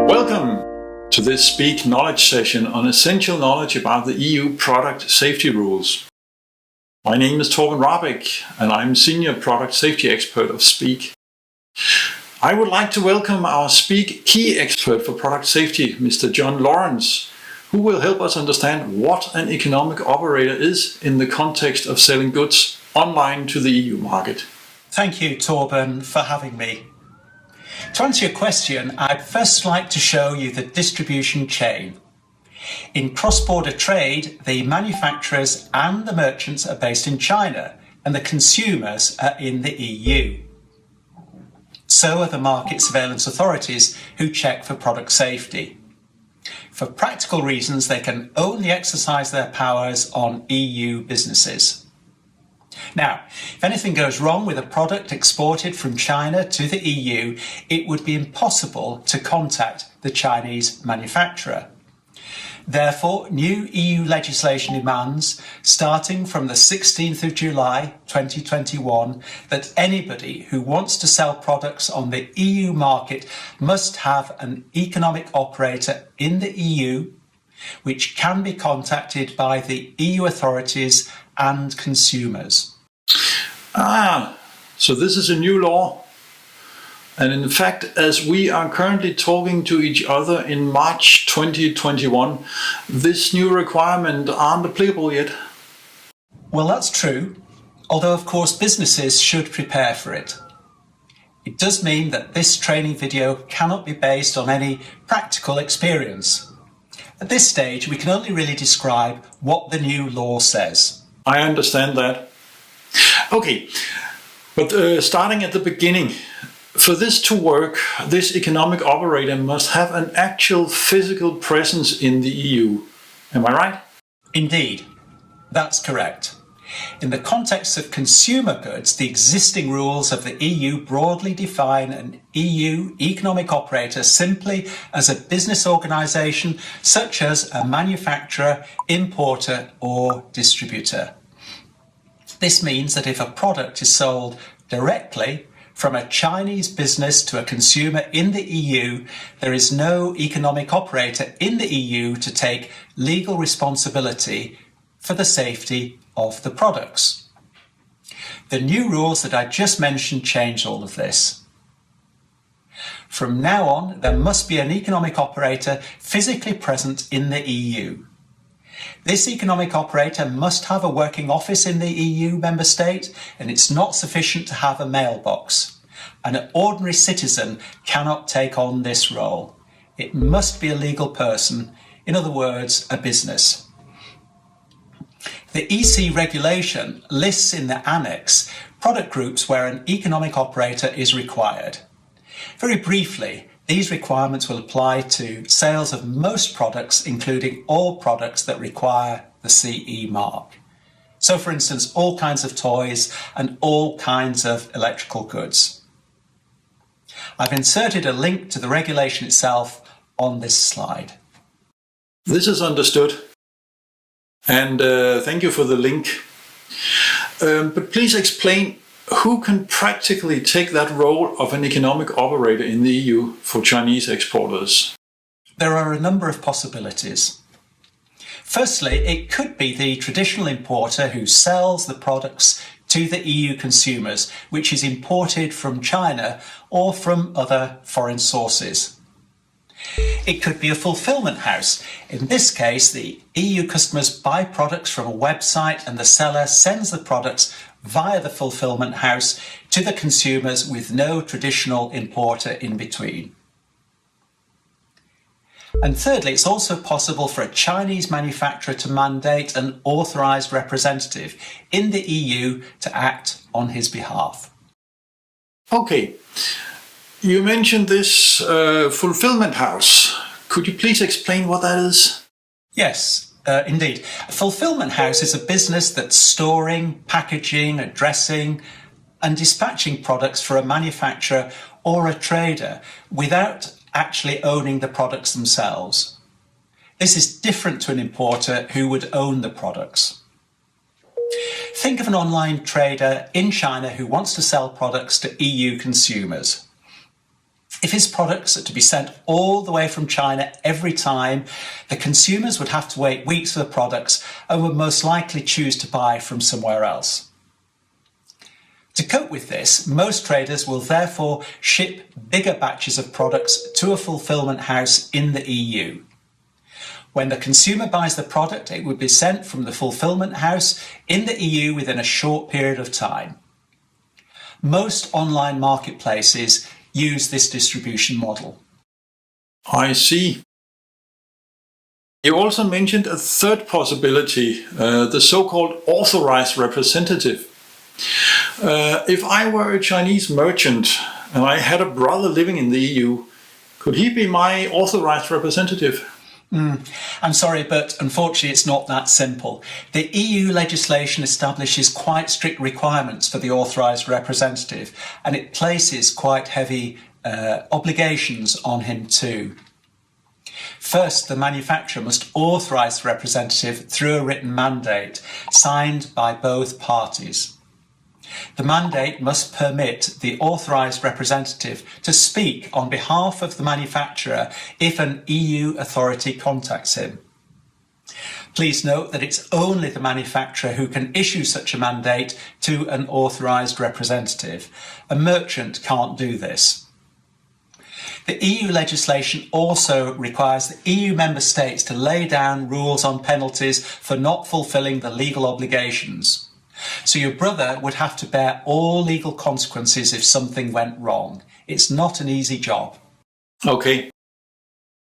Welcome to this Speak Knowledge session on essential knowledge about the EU product safety rules. My name is Torben Rabeck and I'm Senior Product Safety Expert of Speak. I would like to welcome our Speak Key Expert for Product Safety, Mr. John Lawrence, who will help us understand what an economic operator is in the context of selling goods online to the EU market. Thank you, Torben, for having me. To answer your question, I'd first like to show you the distribution chain. In cross-border trade, the manufacturers and the merchants are based in China and the consumers are in the EU. So are the market surveillance authorities who check for product safety. For practical reasons, they can only exercise their powers on EU businesses. Now, if anything goes wrong with a product exported from China to the EU, it would be impossible to contact the Chinese manufacturer. Therefore, new EU legislation demands, starting from the 16th of July 2021, that anybody who wants to sell products on the EU market must have an economic operator in the EU, which can be contacted by the EU authorities and consumers. So this is a new law. And in fact, as we are currently talking to each other in March 2021, this new requirement aren't applicable yet. Well, that's true, although of course businesses should prepare for it. It does mean that this training video cannot be based on any practical experience. At this stage, we can only really describe what the new law says. I understand that. Okay, but starting at the beginning, for this to work, this economic operator must have an actual physical presence in the EU. Am I right? Indeed, that's correct. In the context of consumer goods, the existing rules of the EU broadly define an EU economic operator simply as a business organisation such as a manufacturer, importer or distributor. This means that if a product is sold directly from a Chinese business to a consumer in the EU, there is no economic operator in the EU to take legal responsibility for the safety of the products. The new rules that I just mentioned change all of this. From now on, there must be an economic operator physically present in the EU. This economic operator must have a working office in the EU member state, and it's not sufficient to have a mailbox. An ordinary citizen cannot take on this role. It must be a legal person, in other words, a business. The EC regulation lists in the annex product groups where an economic operator is required. Very briefly, these requirements will apply to sales of most products, including all products that require the CE mark. So, for instance, all kinds of toys and all kinds of electrical goods. I've inserted a link to the regulation itself on this slide. This is understood. And thank you for the link. But please explain who can practically take that role of an economic operator in the EU for Chinese exporters? There are a number of possibilities. Firstly, it could be the traditional importer who sells the products to the EU consumers, which is imported from China or from other foreign sources. It could be a fulfillment house. In this case, the EU customers buy products from a website and the seller sends the products via the fulfillment house to the consumers with no traditional importer in between. And thirdly, it's also possible for a Chinese manufacturer to mandate an authorised representative in the EU to act on his behalf. Okay, you mentioned this fulfillment house. Could you please explain what that is? Yes. Indeed. A fulfillment house is a business that's storing, packaging, addressing and dispatching products for a manufacturer or a trader without actually owning the products themselves. This is different to an importer who would own the products. Think of an online trader in China who wants to sell products to EU consumers. If his products are to be sent all the way from China every time, the consumers would have to wait weeks for the products and would most likely choose to buy from somewhere else. To cope with this, most traders will therefore ship bigger batches of products to a fulfilment house in the EU. When the consumer buys the product, it would be sent from the fulfilment house in the EU within a short period of time. Most online marketplaces use this distribution model. I see. You also mentioned a third possibility, the so-called authorized representative. If I were a Chinese merchant and I had a brother living in the EU, could he be my authorized representative? I'm sorry, but unfortunately it's not that simple. The EU legislation establishes quite strict requirements for the authorised representative, and it places quite heavy obligations on him too. First, the manufacturer must authorise the representative through a written mandate signed by both parties. The mandate must permit the authorised representative to speak on behalf of the manufacturer if an EU authority contacts him. Please note that it's only the manufacturer who can issue such a mandate to an authorised representative. A merchant can't do this. The EU legislation also requires the EU member states to lay down rules on penalties for not fulfilling the legal obligations. So your brother would have to bear all legal consequences if something went wrong. It's not an easy job. Okay.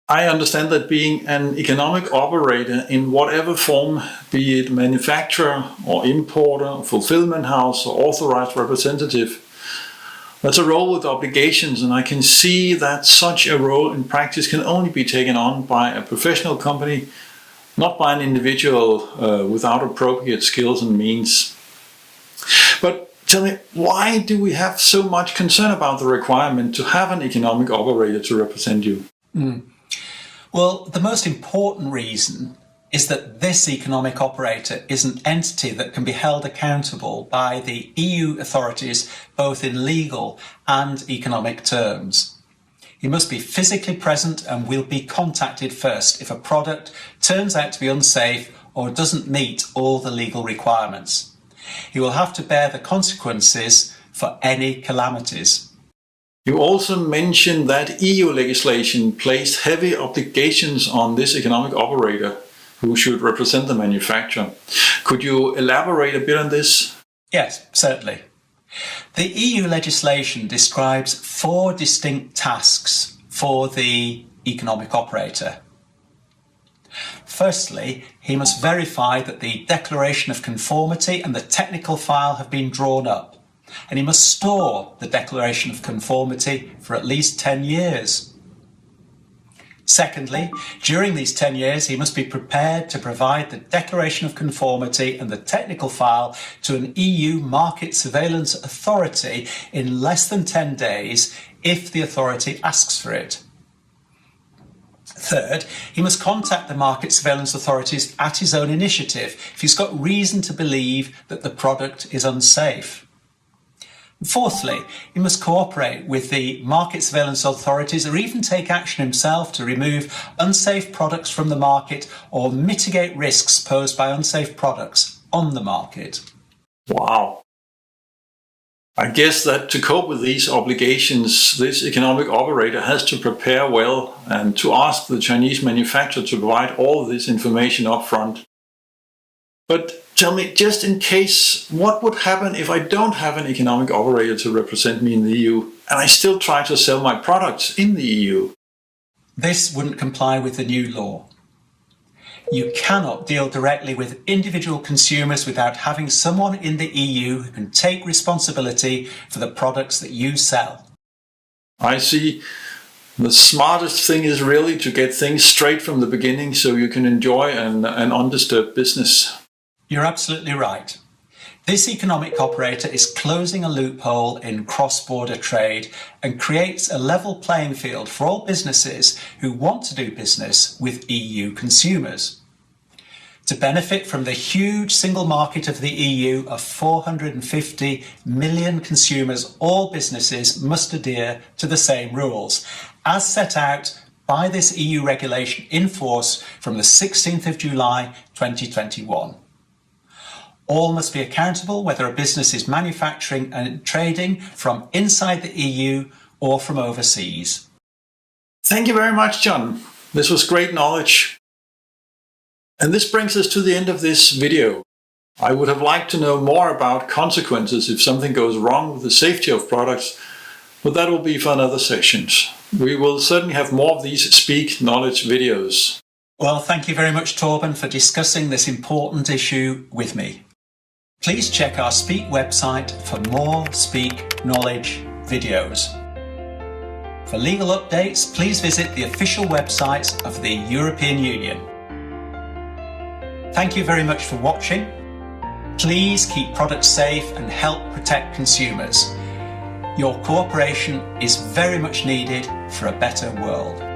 I understand that being an economic operator in whatever form, be it manufacturer or importer, fulfillment house or authorized representative, that's a role with obligations, and I can see that such a role in practice can only be taken on by a professional company, not by an individual without appropriate skills and means. But tell me, why do we have so much concern about the requirement to have an economic operator to represent you? Well, the most important reason is that this economic operator is an entity that can be held accountable by the EU authorities both in legal and economic terms. He must be physically present and will be contacted first if a product turns out to be unsafe or doesn't meet all the legal requirements. He will have to bear the consequences for any calamities. You also mentioned that EU legislation placed heavy obligations on this economic operator who should represent the manufacturer. Could you elaborate a bit on this? Yes, certainly. The EU legislation describes 4 distinct tasks for the economic operator. Firstly, he must verify that the declaration of conformity and the technical file have been drawn up, and he must store the declaration of conformity for at least 10 years. Secondly, during these 10 years, he must be prepared to provide the declaration of conformity and the technical file to an EU market surveillance authority in less than 10 days if the authority asks for it. Third, he must contact the market surveillance authorities at his own initiative if he's got reason to believe that the product is unsafe. Fourthly, he must cooperate with the market surveillance authorities or even take action himself to remove unsafe products from the market or mitigate risks posed by unsafe products on the market. Wow. I guess that to cope with these obligations, this economic operator has to prepare well and to ask the Chinese manufacturer to provide all of this information up front. But tell me, just in case, what would happen if I don't have an economic operator to represent me in the EU and I still try to sell my products in the EU? This wouldn't comply with the new law. You cannot deal directly with individual consumers without having someone in the EU who can take responsibility for the products that you sell. I see. The smartest thing is really to get things straight from the beginning so you can enjoy an undisturbed business. You're absolutely right. This economic operator is closing a loophole in cross-border trade and creates a level playing field for all businesses who want to do business with EU consumers. To benefit from the huge single market of the EU of 450 million consumers, all businesses must adhere to the same rules, as set out by this EU regulation in force from the 16th of July 2021. All must be accountable whether a business is manufacturing and trading from inside the EU or from overseas. Thank you very much, John. This was great knowledge. And this brings us to the end of this video. I would have liked to know more about consequences if something goes wrong with the safety of products, but that will be for another sessions. We will certainly have more of these Speak Knowledge videos. Well, thank you very much, Torben, for discussing this important issue with me. Please check our Speak website for more Speak Knowledge videos. For legal updates, please visit the official website of the European Union. Thank you very much for watching. Please keep products safe and help protect consumers. Your cooperation is very much needed for a better world.